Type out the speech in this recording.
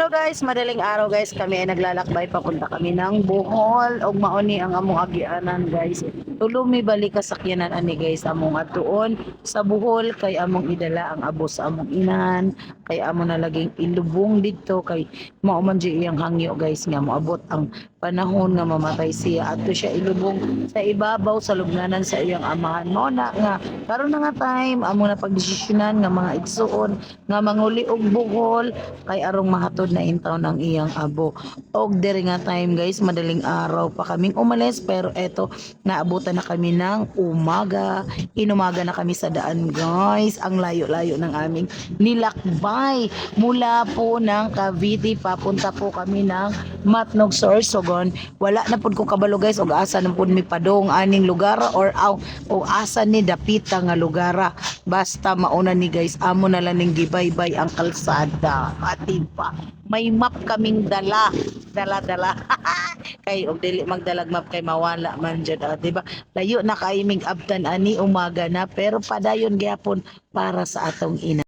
Hello guys, madaling araw guys, kami ay naglalakbay papunta kami ng Bohol og mauni ang among agianan guys. Tulo mi balik kasakyanan ani guys among atuon sa Bohol kay among idala ang abo sa among inan, kay amo na laging ilubong didto kay mao man di iyang hangyo guys nga moabot ang panahon nga mamatay siya adto siya ilubong sa ibabaw sa lubnganan sa iyang amahan. Mao na nga karon na nga time amo na pagdesisyonan nga mga igsuon nga manguli og Bohol kay arong mahatod na intaw ng iyang abo. Og diri nga time guys, madaling araw pa kaming umalis pero eto naabutan na kami ng umaga. Inumaga na kami sa daan guys. Ang layo-layo ng aming nilakbay. Mula po ng Cavite papunta po kami ng Matnog Sorsogon. Wala na pud ko kabalo guys og asa na pud mi padong aning lugar or o asa ni dapita nga lugara. Basta mauna ni guys, amo na lang ning gibaybay ang kalsada. Ati pa, may map kaming dala kay og dili magdalag map kay mawala man jud, di ba? Layo na kay mig abtan ani umaga na pero padayon gyapon para sa atong ina.